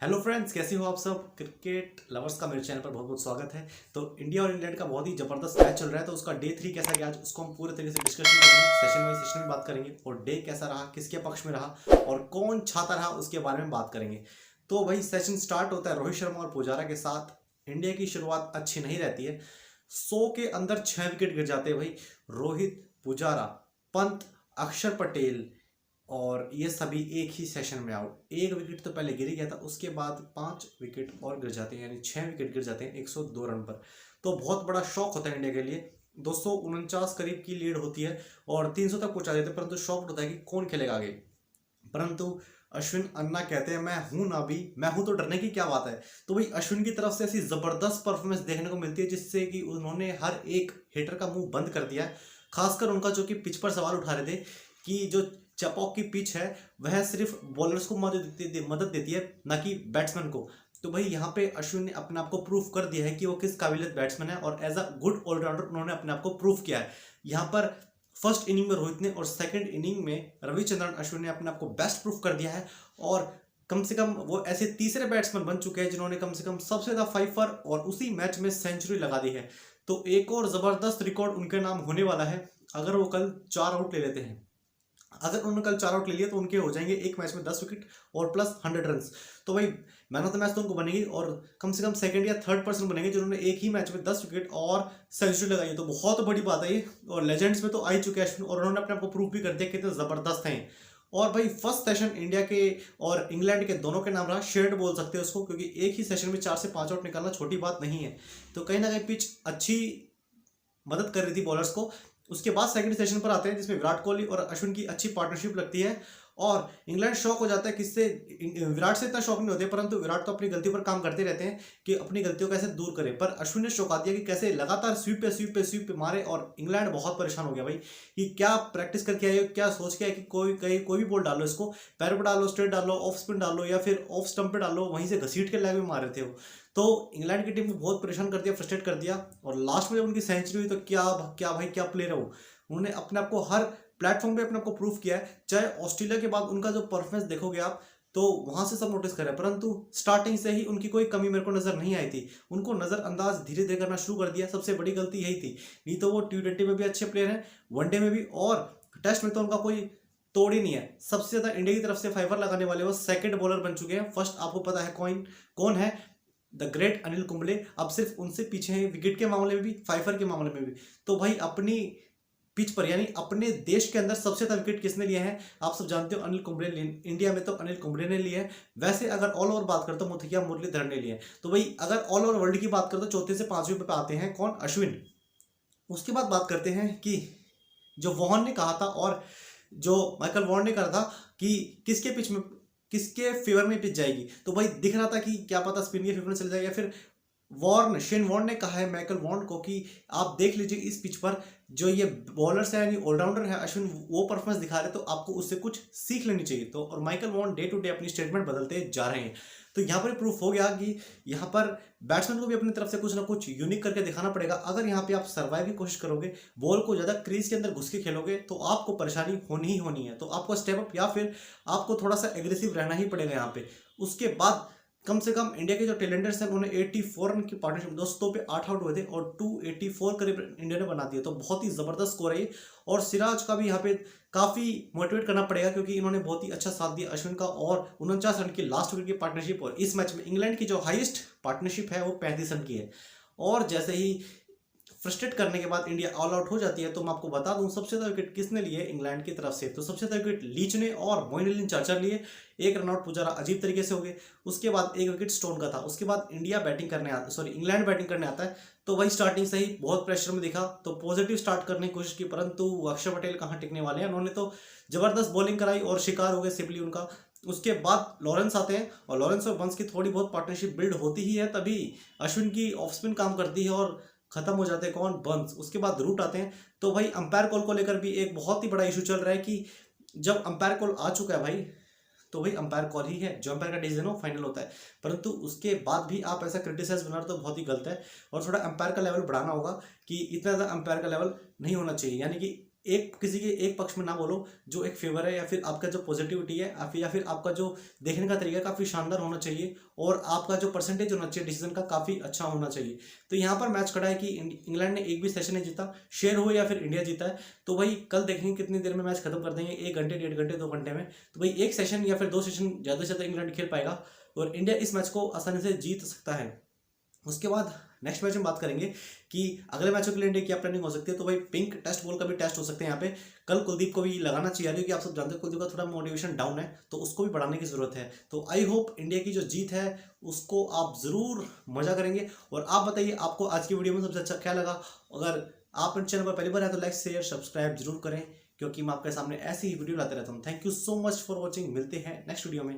Hello friends, कैसे हो आप सब। क्रिकेट लवर्स का मेरे चैनल पर बहुत बहुत स्वागत है। तो इंडिया और इंग्लैंड का बहुत ही जबरदस्त मैच चल रहा है, तो उसका डे 3 कैसा गया आज उसको हम पूरे तरीके से डिस्कशन करेंगे, सेशन वाइज सेशन में बात करेंगे और डे कैसा रहा, किसके पक्ष में रहा और कौन छाता रहा उसके बारे में बात करेंगे। तो भाई सेशन स्टार्ट होता है रोहित शर्मा और पुजारा के साथ। इंडिया की शुरुआत अच्छी नहीं रहती है, 100 के अंदर 6 विकेट गिर जाते हैं भाई। रोहित, पुजारा, पंत, अक्षर पटेल और ये सभी एक ही सेशन में आउट। एक विकेट तो पहले गिर ही गया था, उसके बाद 5 विकेट और गिर जाते हैं, यानी 6 विकेट गिर जाते हैं 102 रन पर। तो बहुत बड़ा शॉक होता है इंडिया के लिए। 249 करीब की लीड होती है और 300 तक पहुंचा देते हैं, परंतु शॉक होता है कि कौन खेलेगा आगे। परंतु अश्विन अन्ना कहते हैं मैं हूं ना, भी मैं हूं तो डरने की क्या बात है। तो भाई अश्विन की तरफ से ऐसी जबरदस्त परफॉर्मेंस देखने को मिलती है जिससे कि उन्होंने हर एक हिटर का मुंह बंद कर दिया है। खासकर उनका जो कि पिच पर सवाल उठा रहे थे कि जो चपॉक की पिच है वह सिर्फ बॉलर्स को मदद देती है, ना कि बैट्समैन को। तो भाई यहाँ पे अश्विन ने अपने आप को प्रूफ कर दिया है कि वो किस काबिलियत बैट्समैन है और एज अ गुड ऑलराउंडर उन्होंने अपने आप को प्रूफ किया है। यहाँ पर फर्स्ट इनिंग में रोहित ने और सेकंड इनिंग में रविचंद्रन अश्विन ने अपने आप को बेस्ट प्रूफ कर दिया है। और कम से कम वो ऐसे तीसरे बैट्समैन बन चुके हैं जिन्होंने कम से कम सबसे ज्यादा 5 और उसी मैच में सेंचुरी लगा दी है। तो एक और जबरदस्त रिकॉर्ड उनके नाम होने वाला है अगर वो कल 4 आउट ले लेते हैं। अगर उन्होंने कल 4 आउट ले लिया तो उनके हो जाएंगे एक मैच में 10 विकेट और प्लस 100 रन। तो भाई मैन ऑफ द मैच तो उनको बनेगी और कम से कम सेकंड या थर्ड पर्सन बनेंगे जिन्होंने एक ही मैच में 10 विकेट और सेंचुरी लगाई है। तो बहुत बड़ी बात है ये, और लेजेंड्स में तो आ ही चुके हैं अश्विन और उन्होंने अपने आप को प्रूव भी कर दिया कितने जबरदस्त हैं। और भाई फर्स्ट सेशन इंडिया के और इंग्लैंड के दोनों के नाम रहा, शेयर्ड बोल सकते हैं उसको, क्योंकि एक ही सेशन में 4 से 5 आउट निकालना छोटी बात नहीं है। तो कहीं ना कहीं पिच अच्छी मदद कर रही थी बॉलर्स को। उसके बाद सेकंड सेशन पर आते हैं जिसमें विराट कोहली और अश्विन की अच्छी पार्टनरशिप लगती है और इंग्लैंड शॉक हो जाता है। किससे? विराट से इतना शॉक नहीं होते, परंतु विराट तो अपनी गलती पर काम करते रहते हैं कि अपनी गलतियों को कैसे दूर करें। पर अश्विन ने चौंका दिया कि कैसे लगातार स्वीप पे मारे और इंग्लैंड बहुत परेशान हो गया भाई कि क्या प्रैक्टिस करके आए हो, क्या सोच के आए कि कोई भी बॉल डालो, इसको पैर पर डालो, स्ट्रेट डालो, ऑफ स्पिन डालो या फिर ऑफ स्टंप पे डालो, वहीं से घसीट के लैग में मार रहे थे वो। तो इंग्लैंड की टीम को बहुत परेशान कर दिया, फ्रस्ट्रेट कर दिया। और लास्ट में जब उनकी सेंचुरी हुई तो क्या क्या भाई, क्या प्लेयर है वो। उन्होंने अपने आप को हर प्लेटफॉर्म पे अपने आप को प्रूफ किया है। चाहे ऑस्ट्रेलिया के बाद उनका जो परफॉर्मेंस देखोगे आप तो वहां से सब नोटिस करें, परंतु स्टार्टिंग से ही उनकी कोई कमी मेरे को नजर नहीं आई थी। उनको नजरअंदाज धीरे धीरे करना शुरू कर दिया, सबसे बड़ी गलती यही थी। नहीं तो वो T20 में भी अच्छे प्लेयर हैं, वनडे में भी, और टेस्ट में तो उनका कोई तोड़ ही नहीं है। सबसे ज्यादा इंडिया की तरफ से 5 लगाने वाले वो सेकंड बॉलर बन चुके हैं। फर्स्ट आपको पता है कौन है? The great Anil Kumble. अब सिर्फ उनसे पीछे हैं विकेट के मामले में भी, 5 के मामले में भी। तो भाई अपनी पिच पर यानी अपने देश के अंदर सबसे ज्यादा विकेट किसने लिए हैं? आप सब जानते हो, अनिल कुंबले। इंडिया में तो अनिल कुंबले ने लिए हैं। वैसे अगर ऑल ओवर बात करते हो मुथैया मुरलीधरन ने लिए हैं। तो भाई अगर ऑल ओवर वर्ल्ड की बात करते हो चौथे से 5वें पे आते हैं कौन? अश्विन। उसके बाद बात करते हैं कि जो वॉर्न ने कहा था और जो माइकल वॉर्न ने कहा था कि किसके पिच में, किसके फेवर में पिच जाएगी। तो भाई दिख रहा था कि क्या पता स्पिन के फेवर में चल जाएगा, या फिर शेन वॉर्न ने कहा है माइकल वॉर्न को कि आप देख लीजिए इस पिच पर जो ये बॉलर्स है यानी ऑलराउंडर है अश्विन, वो परफॉर्मेंस दिखा रहे, तो आपको उससे कुछ सीख लेनी चाहिए। तो और Michael Vaughan day to day अपनी स्टेटमेंट बदलते जा रहे हैं। तो यहाँ पर प्रूफ हो गया कि यहाँ पर बैट्समैन को भी अपनी तरफ से कुछ ना कुछ यूनिक करके दिखाना पड़ेगा। अगर यहाँ पे आप सर्वाइव की कोशिश करोगे, बॉल को ज़्यादा क्रीज के अंदर घुस के खेलोगे, तो आपको परेशानी होनी ही होनी है। तो आपको स्टेप अप या फिर आपको थोड़ा सा एग्रेसिव रहना ही पड़ेगा यहाँ पे। उसके बाद कम से कम इंडिया के जो टैलेंटर्स हैं उन्होंने 84 रन की पार्टनरशिप, 200 पे 8 आउट हुए थे और 284 करीब इंडिया ने बना दिया। तो बहुत ही जबरदस्त स्कोर है। और सिराज का भी यहाँ पे काफी मोटिवेट करना पड़ेगा क्योंकि इन्होंने बहुत ही अच्छा साथ दिया अश्विन का, और 49 रन की लास्ट विकेट की पार्टनरशिप। और इस मैच में इंग्लैंड की जो हाईएस्ट पार्टनरशिप है वो 35 रन की है। और जैसे ही फ्रस्ट्रेट करने के बाद इंडिया ऑल आउट हो जाती है, तो मैं आपको बता दूं सबसे ज्यादा विकेट किसने लिए इंग्लैंड की तरफ से। तो सबसे ज्यादा विकेट लीच ने और मोइन चाचर लिए। एक रनआउट पुजारा अजीब तरीके से हो गए। उसके बाद एक विकेट स्टोन का था। उसके बाद इंडिया बैटिंग करने आता, सॉरी इंग्लैंड बैटिंग करने आता है। तो वही स्टार्टिंग से ही बहुत प्रेशर में दिखा, तो पॉजिटिव स्टार्ट करने की कोशिश की, परंतु अक्षर पटेल कहाँ टिकने वाले हैं। उन्होंने तो जबरदस्त बॉलिंग कराई और शिकार हो गए सिंपली उनका। उसके बाद लॉरेंस आते हैं और लॉरेंस और बंस की थोड़ी बहुत पार्टनरशिप बिल्ड होती ही है, तभी अश्विन की ऑफ स्पिन काम करती है और खत्म हो जाते हैं कौन? बंस। उसके बाद रूट आते हैं। तो भाई अंपायर कॉल को लेकर भी एक बहुत ही बड़ा इशू चल रहा है कि जब अंपायर कॉल आ चुका है भाई, तो भाई अंपायर कॉल ही है, जो अंपायर का डिसीजन हो फाइनल होता है। परंतु उसके बाद भी आप ऐसा क्रिटिसाइज बना रहे तो बहुत ही गलत है। और थोड़ा अंपायर का लेवल बढ़ाना होगा कि इतना ज़्यादा अंपायर का लेवल नहीं होना चाहिए। यानी कि एक किसी के एक पक्ष में ना बोलो, जो एक फेवर है या फिर आपका जो पॉजिटिविटी है या फिर आपका जो देखने का तरीका काफ़ी शानदार होना चाहिए, और आपका जो परसेंटेज होना चाहिए डिसीजन का काफ़ी अच्छा होना चाहिए। तो यहाँ पर मैच खड़ा है कि इंग्लैंड ने एक भी सेशन नहीं जीता, शेयर हो या फिर इंडिया जीता है। तो भाई कल देखेंगे कितनी देर में मैच खत्म कर देंगे, 1 घंटे, 1.5 घंटे, 2 घंटे में। तो भाई एक सेशन या फिर 2 सेशन ज़्यादा से ज़्यादा इंग्लैंड खेल पाएगा और इंडिया इस मैच को आसानी से जीत सकता है। उसके बाद नेक्स्ट मैच में बात करेंगे कि अगले मैचों के लिए इंडिया क्या प्लानिंग हो सकती है। तो भाई पिंक टेस्ट बॉल का भी टेस्ट हो सकते हैं यहाँ पे। कल कुलदीप को भी लगाना चाहिए, क्योंकि आप सब जानते हैं कुलदीप का थोड़ा मोटिवेशन डाउन है, तो उसको भी बढ़ाने की जरूरत है। तो आई होप इंडिया की जो जीत है उसको आप जरूर मजा करेंगे। और आप बताइए आपको आज की वीडियो में सबसे अच्छा क्या लगा। अगर आप इस चैनल पर पहली बार है तो लाइक शेयर सब्सक्राइब जरूर करें, क्योंकि मैं आपके सामने ऐसी ही वीडियो लाते रहता हूँ। Thank you so much for watching. मिलते हैं नेक्स्ट वीडियो में।